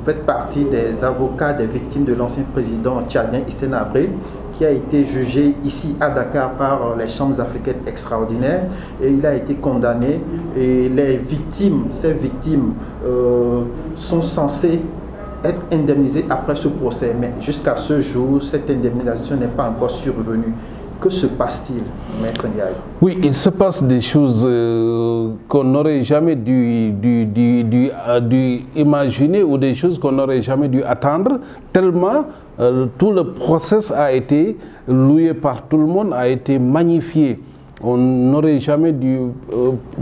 Vous faites partie des avocats des victimes de l'ancien président tchadien Hissène Habré, qui a été jugé ici à Dakar par les chambres africaines extraordinaires, et il a été condamné. Et les victimes, ces victimes sont censées être indemnisées après ce procès, mais jusqu'à ce jour, cette indemnisation n'est pas encore survenue. Que se passe-t-il, Maître Ndiaye? Oui, il se passe des choses qu'on n'aurait jamais dû imaginer, ou des choses qu'on n'aurait jamais dû attendre, tellement tout le process a été loué par tout le monde, a été magnifié. On n'aurait jamais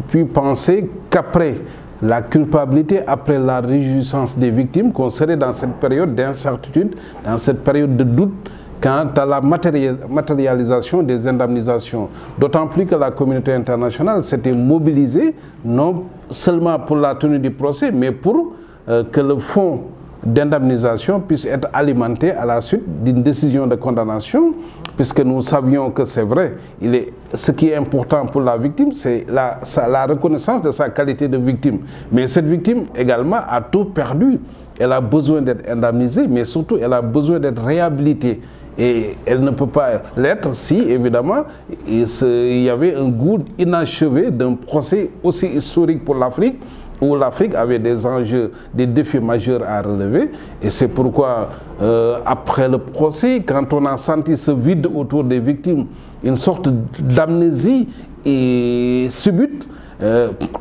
pu penser qu'après la culpabilité, après la réjouissance des victimes, qu'on serait dans cette période d'incertitude, dans cette période de doute, quant à la matérialisation des indemnisations. D'autant plus que la communauté internationale s'était mobilisée, non seulement pour la tenue du procès, mais pour que le fonds d'indemnisation puisse être alimenté à la suite d'une décision de condamnation, puisque nous savions que c'est vrai, ce qui est important pour la victime, c'est la reconnaissance de sa qualité de victime. Mais cette victime également a tout perdu. Elle a besoin d'être indemnisée, mais surtout elle a besoin d'être réhabilitée. Et elle ne peut pas l'être si, évidemment, il y avait un goût inachevé d'un procès aussi historique pour l'Afrique, où l'Afrique avait des enjeux, des défis majeurs à relever. Et c'est pourquoi, après le procès, quand on a senti ce vide autour des victimes, une sorte d'amnésie subite,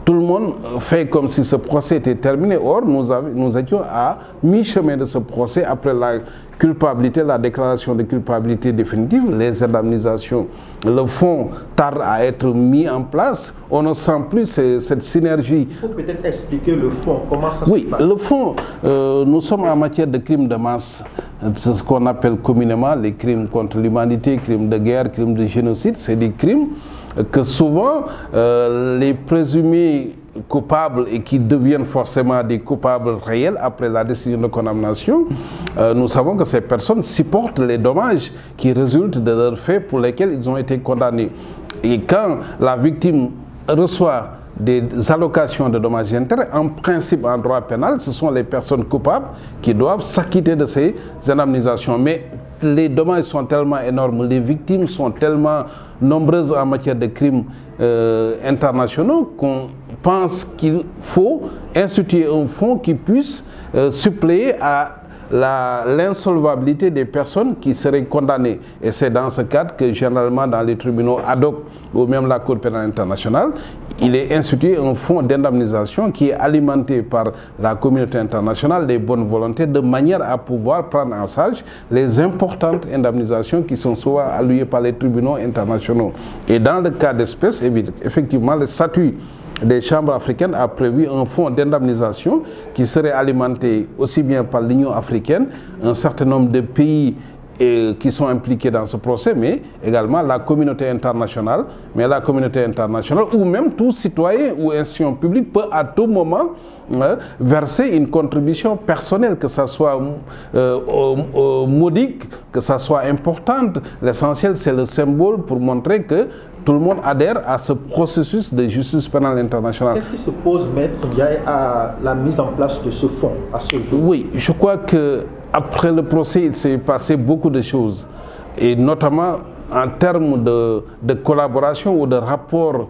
tout le monde fait comme si ce procès était terminé. Or, nous étions à mi-chemin de ce procès, après la culpabilité, la déclaration de culpabilité définitive, les indemnisations. Le fonds tarde à être mis en place. On ne sent plus cette synergie. Il faut peut-être expliquer le fonds, comment ça se passe. Oui, le fonds, nous sommes en matière de crimes de masse. C'est ce qu'on appelle communément les crimes contre l'humanité, crimes de guerre, crimes de génocide. C'est des crimes que souvent les présumés coupables, et qui deviennent forcément des coupables réels après la décision de condamnation, nous savons que ces personnes supportent les dommages qui résultent de leurs faits pour lesquels ils ont été condamnés. Et quand la victime reçoit des allocations de dommages et intérêts, en principe en droit pénal, ce sont les personnes coupables qui doivent s'acquitter de ces indemnisations. Mais les dommages sont tellement énormes, les victimes sont tellement nombreuses en matière de crimes internationaux qu'on pense qu'il faut instituer un fonds qui puisse suppléer à l'insolvabilité des personnes qui seraient condamnées. Et c'est dans ce cadre que généralement dans les tribunaux ad hoc ou même la Cour pénale internationale, il est institué un fonds d'indemnisation qui est alimenté par la communauté internationale, les bonnes volontés, de manière à pouvoir prendre en charge les importantes indemnisations qui sont souvent allouées par les tribunaux internationaux. Et dans le cas d'espèce, effectivement, le statut des chambres africaines a prévu un fonds d'indemnisation qui serait alimenté aussi bien par l'Union africaine, un certain nombre de pays qui sont impliqués dans ce procès, mais également la communauté internationale. Mais la communauté internationale, ou même tout citoyen ou institution publique, peut à tout moment verser une contribution personnelle, que ça soit modique, que ça soit importante. L'essentiel, c'est le symbole pour montrer que tout le monde adhère à ce processus de justice pénale internationale. Qu'est-ce qui se pose, Maître Ndiaye, à la mise en place de ce fonds à ce jour? Oui, je crois qu'après le procès, il s'est passé beaucoup de choses. Et notamment en termes de collaboration ou de rapport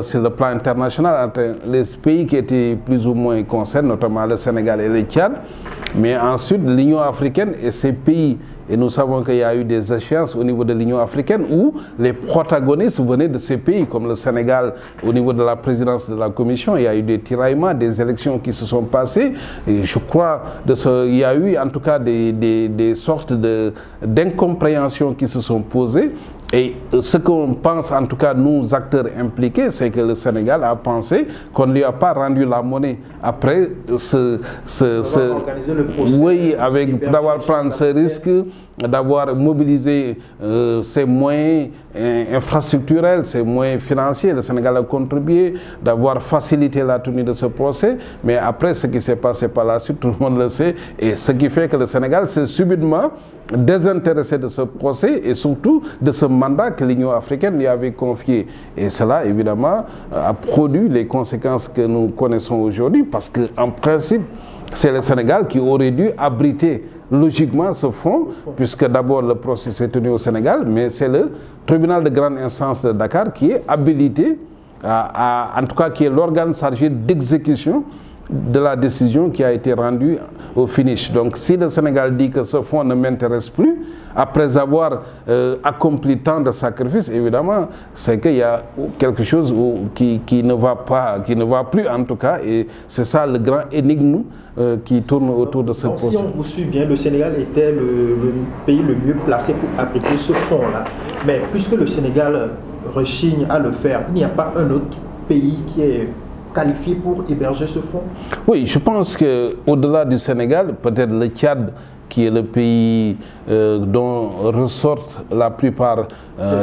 sur le plan international entre les pays qui étaient plus ou moins concernés, notamment le Sénégal et le Tchad, mais ensuite l'Union africaine et ces pays. Et nous savons qu'il y a eu des échéances au niveau de l'Union africaine où les protagonistes venaient de ces pays, comme le Sénégal, au niveau de la présidence de la Commission. Il y a eu des tiraillements, des élections qui se sont passées. Et je crois il y a eu en tout cas des sortes d'incompréhensions qui se sont posées. Et ce qu'on pense, en tout cas nous acteurs impliqués, c'est que le Sénégal a pensé qu'on ne lui a pas rendu la monnaie après oui, d'avoir pris ce risque, d'avoir mobilisé ses moyens infrastructurels, ses moyens financiers. Le Sénégal a contribué, d'avoir facilité la tenue de ce procès. Mais après, ce qui s'est passé par la suite, tout le monde le sait. Et ce qui fait que le Sénégal s'est subitement désintéressé de ce procès et surtout de ce mandat que l'Union africaine lui avait confié. Et cela, évidemment, a produit les conséquences que nous connaissons aujourd'hui, parce qu'en principe, c'est le Sénégal qui aurait dû abriter logiquement ce fonds, puisque d'abord le procès s'est tenu au Sénégal, mais c'est le tribunal de grande instance de Dakar qui est habilité, en tout cas qui est l'organe chargé d'exécution de la décision qui a été rendue au finish. Donc si le Sénégal dit que ce fonds ne m'intéresse plus, après avoir accompli tant de sacrifices, évidemment, c'est qu'il y a quelque chose qui ne va plus en tout cas, et c'est ça le grand énigme qui tourne autour de ce procès. Si on vous suit bien, le Sénégal était le pays le mieux placé pour abriter ce fonds-là. Mais puisque le Sénégal rechigne à le faire, il n'y a pas un autre pays qui est qualifié pour héberger ce fonds? Oui, je pense qu'au-delà du Sénégal, peut-être le Tchad, qui est le pays dont ressortent la plupart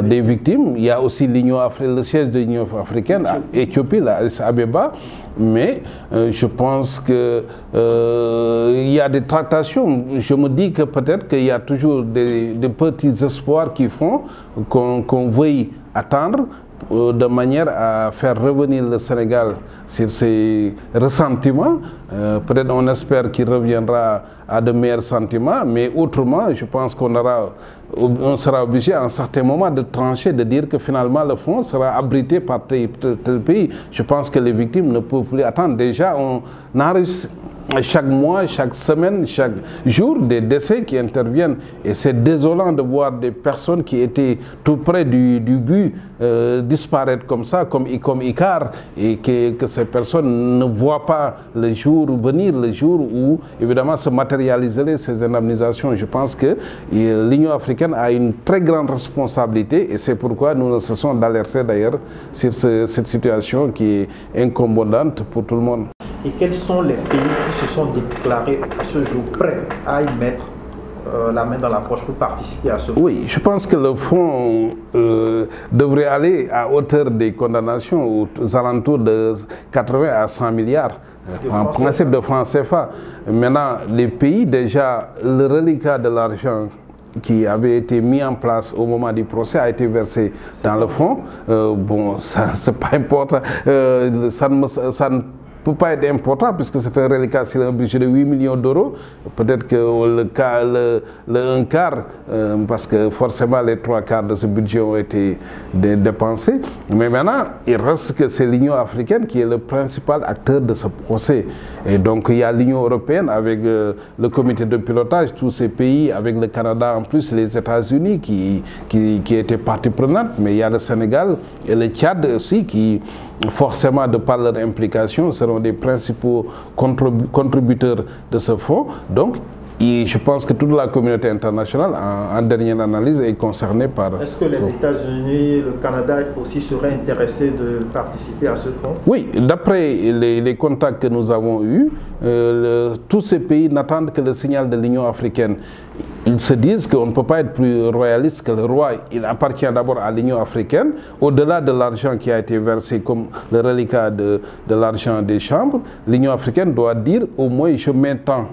des victimes. Il y a aussi le siège de l'Union africaine à Éthiopie, la Addis Abeba. Mais je pense qu'il y a des tractations. Je me dis que peut-être qu'il y a toujours des petits espoirs qui font qu'on veuille attendre de manière à faire revenir le Sénégal sur ses ressentiments. Peut-être on espère qu'il reviendra à de meilleurs sentiments, mais autrement, je pense qu'on sera obligé à un certain moment de trancher, de dire que finalement le fonds sera abrité par tel pays. Je pense que les victimes ne peuvent plus attendre. Déjà, on enregistre chaque mois, chaque semaine, chaque jour, des décès qui interviennent. Et c'est désolant de voir des personnes qui étaient tout près du but disparaître comme ça, comme Icar, et que ces personnes ne voient pas le jour venir, le jour où, évidemment, se matérialiseraient ces indemnisations. Je pense que l'Union africaine a une très grande responsabilité, et c'est pourquoi nous ne cessons d'alerter d'ailleurs sur cette situation qui est incommodante pour tout le monde. Et quels sont les pays qui se sont déclarés à ce jour prêts à y mettre la main dans la poche pour participer à ce fonds? Oui, je pense que le fonds devrait aller à hauteur des condamnations aux alentours de 80 à 100 milliards en principe de francs CFA. Maintenant, les pays, déjà, le reliquat de l'argent qui avait été mis en place au moment du procès a été versé dans le fonds. Bon, ça, c'est pas important. Ça ne peut pas être important puisque c'est un reliquat sur un budget de 8 millions d'euros. Peut-être que un quart, parce que forcément les 3/4 de ce budget ont été dépensés. Mais maintenant, il reste que c'est l'Union africaine qui est le principal acteur de ce procès. Et donc il y a l'Union européenne avec le comité de pilotage, tous ces pays, avec le Canada en plus, les États-Unis qui étaient partie prenante. Mais il y a le Sénégal et le Tchad aussi qui, forcément, de par leur implication, seront des principaux contributeurs de ce fonds. Donc, je pense que toute la communauté internationale, en dernière analyse, est concernée par... Est-ce que les États-Unis, le Canada aussi seraient intéressés de participer à ce fonds? Oui, d'après les contacts que nous avons eus, tous ces pays n'attendent que le signal de l'Union africaine. Ils se disent qu'on ne peut pas être plus royaliste que le roi. Il appartient d'abord à l'Union africaine. Au-delà de l'argent qui a été versé comme le reliquat de l'argent des chambres, l'Union africaine doit dire au moins je mets tant.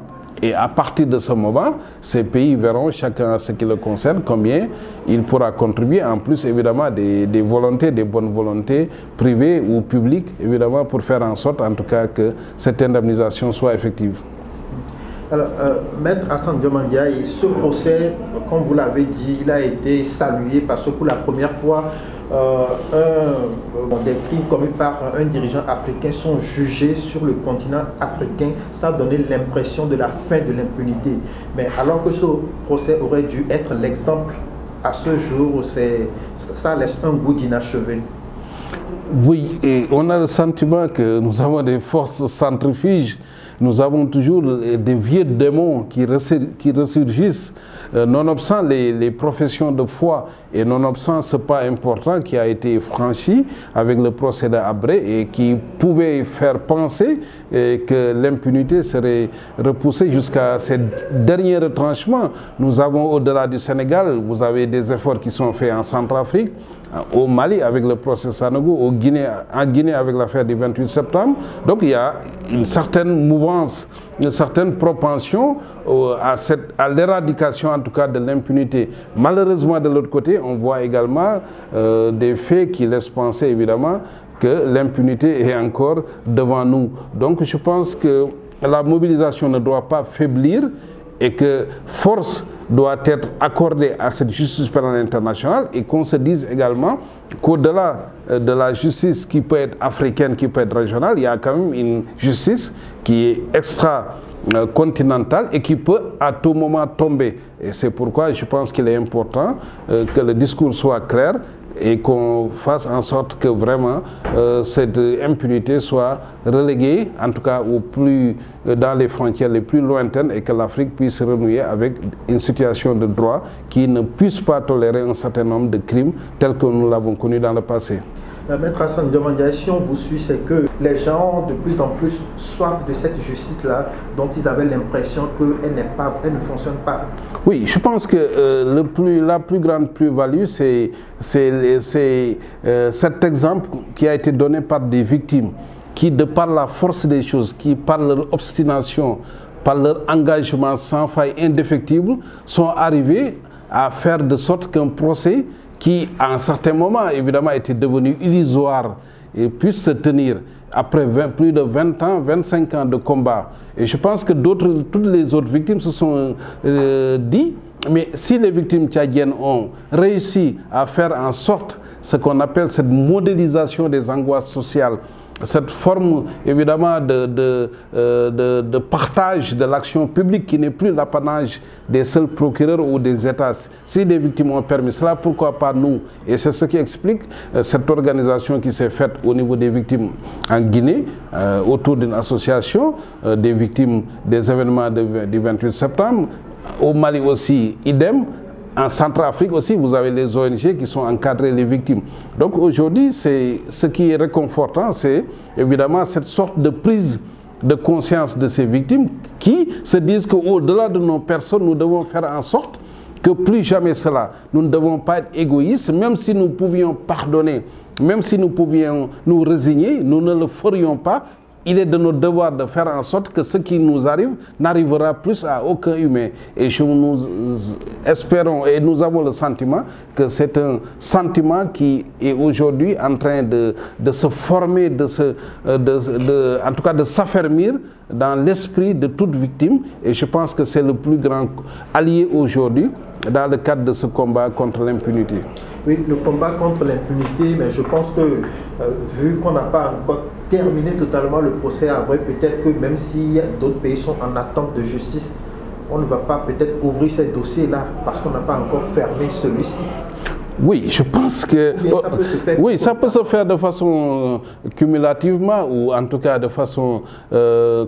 Et à partir de ce moment, ces pays verront chacun à ce qui le concerne combien il pourra contribuer, en plus évidemment des volontés, des bonnes volontés privées ou publiques, évidemment pour faire en sorte en tout cas que cette indemnisation soit effective. Alors, Maître Assane Dioma Ndiaye, ce procès, comme vous l'avez dit, il a été salué parce que pour la première fois, des crimes commis par un dirigeant africain sont jugés sur le continent africain. Ça a donné l'impression de la fin de l'impunité. Mais alors que ce procès aurait dû être l'exemple, à ce jour, ça laisse un goût d'inachevé. Oui, et on a le sentiment que nous avons des forces centrifuges. Nous avons toujours des vieux démons qui ressurgissent, nonobstant les professions de foi et nonobstant ce pas important qui a été franchi avec le procès d'Habré et qui pouvait faire penser que l'impunité serait repoussée jusqu'à ces derniers retranchements. Nous avons au-delà du Sénégal, vous avez des efforts qui sont faits en Centrafrique, au Mali avec le procès Sanogo, en Guinée avec l'affaire du 28 septembre. Donc il y a une certaine mouvance, une certaine propension à l'éradication en tout cas de l'impunité. Malheureusement de l'autre côté, on voit également des faits qui laissent penser évidemment que l'impunité est encore devant nous. Donc je pense que la mobilisation ne doit pas faiblir et que force doit être accordée à cette justice pénale internationale et qu'on se dise également qu'au-delà de la justice qui peut être africaine, qui peut être régionale, il y a quand même une justice qui est extra-continentale et qui peut à tout moment tomber. Et c'est pourquoi je pense qu'il est important que le discours soit clair et qu'on fasse en sorte que vraiment cette impunité soit reléguée, en tout cas dans les frontières les plus lointaines, et que l'Afrique puisse renouer avec une situation de droit qui ne puisse pas tolérer un certain nombre de crimes tels que nous l'avons connu dans le passé. Maître Hassan Diomandé, si on vous suit, c'est que les gens de plus en plus soif de cette justice-là, dont ils avaient l'impression qu'elle ne fonctionne pas. Oui, je pense que la plus grande plus-value, c'est cet exemple qui a été donné par des victimes qui, de par la force des choses, qui par leur obstination, par leur engagement sans faille indéfectible, sont arrivés à faire de sorte qu'un procès qui, à un certain moment, évidemment, était devenu illusoire et puisse se tenir après plus de 20 ans, 25 ans de combat. Et je pense que toutes les autres victimes se sont dit, mais si les victimes tchadiennes ont réussi à faire en sorte ce qu'on appelle cette modélisation des angoisses sociales, cette forme évidemment de partage de l'action publique qui n'est plus l'apanage des seuls procureurs ou des États. Si les victimes ont permis cela, pourquoi pas nous? Et c'est ce qui explique cette organisation qui s'est faite au niveau des victimes en Guinée, autour d'une association des victimes des événements du 28 septembre. Au Mali aussi, idem. En Centrafrique aussi, vous avez les ONG qui sont encadrées les victimes. Donc aujourd'hui, ce qui est réconfortant, c'est évidemment cette sorte de prise de conscience de ces victimes qui se disent qu'au-delà de nos personnes, nous devons faire en sorte que plus jamais cela. Nous ne devons pas être égoïstes, même si nous pouvions pardonner, même si nous pouvions nous résigner, nous ne le ferions pas. Il est de notre devoir de faire en sorte que ce qui nous arrive n'arrivera plus à aucun humain. Et nous espérons et nous avons le sentiment que c'est un sentiment qui est aujourd'hui en train de se former, en tout cas de s'affermir dans l'esprit de toute victime. Et je pense que c'est le plus grand allié aujourd'hui dans le cadre de ce combat contre l'impunité. Oui, le combat contre l'impunité, mais je pense que vu qu'on n'a pas encore terminé totalement le procès à Habré, peut-être que même si d'autres pays sont en attente de justice, on ne va pas peut-être ouvrir ces dossiers-là parce qu'on n'a pas encore fermé celui-ci. Oui, je pense que ça peut se faire de façon cumulativement ou en tout cas de façon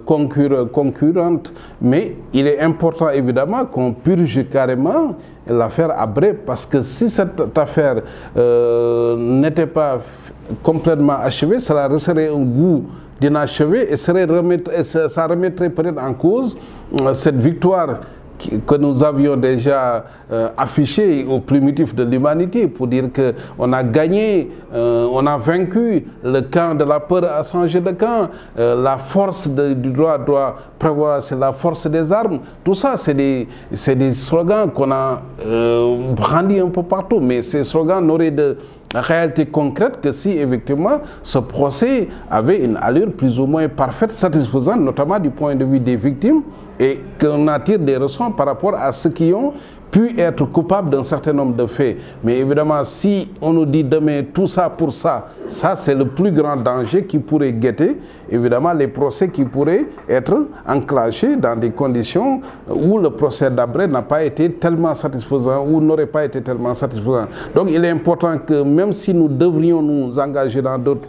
concurrente, mais il est important évidemment qu'on purge carrément l'affaire Habré, parce que si cette affaire n'était pas complètement achevée, cela serait un goût d'inachevé et ça remettrait peut-être en cause cette victoire que nous avions déjà affiché au primitif de l'humanité pour dire qu'on a gagné, on a vaincu, le camp de la peur a changé de camp, la force du droit doit prévoir, c'est la force des armes. Tout ça, c'est des slogans qu'on a brandis un peu partout, mais ces slogans n'auraient de réalité concrète que si effectivement ce procès avait une allure plus ou moins parfaite, satisfaisante, notamment du point de vue des victimes, et qu'on attire des leçons par rapport à ceux qui ont pu être coupables d'un certain nombre de faits. Mais évidemment, si on nous dit demain tout ça pour ça, ça c'est le plus grand danger qui pourrait guetter, évidemment, les procès qui pourraient être enclenchés dans des conditions où le procès d'Habré n'a pas été tellement satisfaisant ou n'aurait pas été tellement satisfaisant. Donc il est important que même si nous devrions nous engager dans d'autres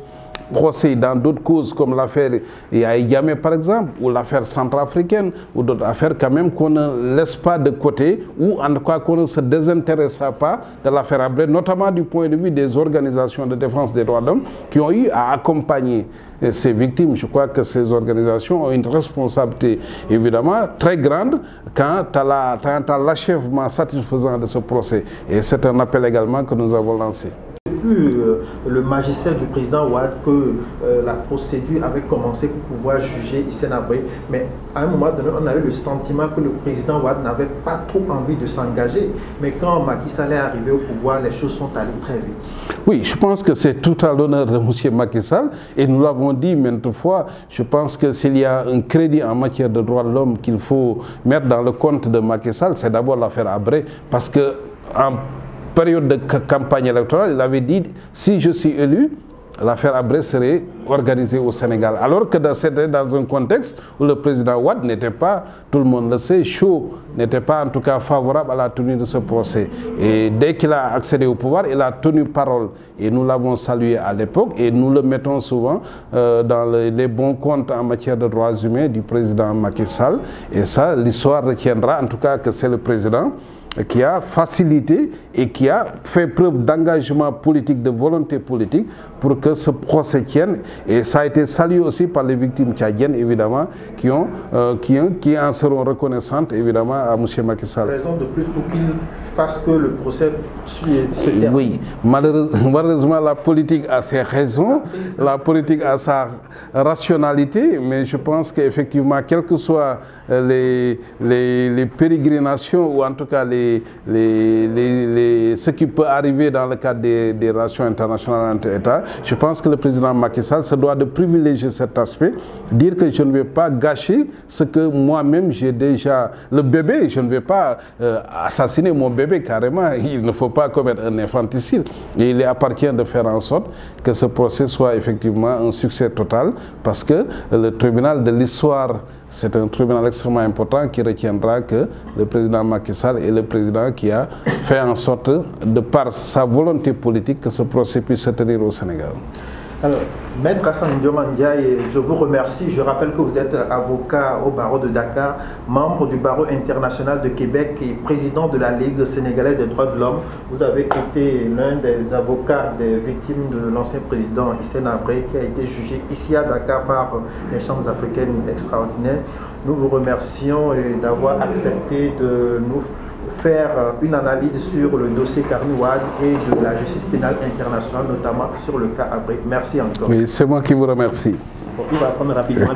procès, dans d'autres causes comme l'affaire Yamé par exemple, ou l'affaire centrafricaine, ou d'autres affaires quand même qu'on ne laisse pas de côté, ou en tout cas qu'on ne se désintéressera pas de l'affaire Habré, notamment du point de vue des organisations de défense des droits de l'homme qui ont eu à accompagner ces victimes. Je crois que ces organisations ont une responsabilité évidemment très grande quant à l'achèvement satisfaisant de ce procès. Et c'est un appel également que nous avons lancé. depuis le magistère du président Wade que la procédure avait commencé pour pouvoir juger Hissène Habré. Mais à un moment donné, on a eu le sentiment que le président Wade n'avait pas trop envie de s'engager. Mais quand Macky Sall est arrivé au pouvoir, les choses sont allées très vite. Oui, je pense que c'est tout à l'honneur de M. Macky Sall. Et nous l'avons dit maintes fois, je pense que s'il y a un crédit en matière de droits de l'homme qu'il faut mettre dans le compte de Macky Sall, c'est d'abord l'affaire Habré. Parce que en période de campagne électorale, il avait dit, si je suis élu, l'affaire Habré serait organisée au Sénégal. Alors que c'était dans un contexte où le président Wade n'était pas, tout le monde le sait, chaud, n'était pas en tout cas favorable à la tenue de ce procès. Et dès qu'il a accédé au pouvoir, il a tenu parole. Et nous l'avons salué à l'époque et nous le mettons souvent dans les bons comptes en matière de droits humains du président Macky Sall. Et ça, l'histoire retiendra en tout cas que c'est le président qui a facilité et qui a fait preuve d'engagement politique, de volonté politique pour que ce procès tienne. Et ça a été salué aussi par les victimes tchadiennes, évidemment, qui en seront reconnaissantes, évidemment, à M. Macky Sall. Raison de plus pour qu'il fasse que le procès se termine. Oui, malheureusement, la politique a ses raisons, la politique a sa rationalité, mais je pense qu'effectivement, quelles que soient les pérégrinations, ou en tout cas ce qui peut arriver dans le cadre des relations internationales entre États, je pense que le président Macky Sall se doit de privilégier cet aspect, dire que je ne vais pas gâcher ce que moi-même j'ai déjà, le bébé, je ne vais pas assassiner mon bébé carrément, il ne faut pas commettre un infanticide. Et il appartient de faire en sorte que ce procès soit effectivement un succès total, parce que le tribunal de l'histoire, c'est un tribunal extrêmement important qui retiendra que le président Macky Sall est le président qui a fait en sorte, de par sa volonté politique, que ce procès puisse se tenir au Sénégal. Alors, Maître Hassan Ndioma Ndiaye, je vous remercie. Je rappelle que vous êtes avocat au barreau de Dakar, membre du barreau international de Québec et président de la Ligue sénégalaise des droits de l'homme. Vous avez été l'un des avocats des victimes de l'ancien président Hissène Habré, qui a été jugé ici à Dakar par les chambres africaines extraordinaires. Nous vous remercions d'avoir accepté de nous faire une analyse sur le dossier Karim Wade et de la justice pénale internationale, notamment sur le cas Habré. Merci encore. Oui, c'est moi qui vous remercie. Bon, il va prendre rapidement.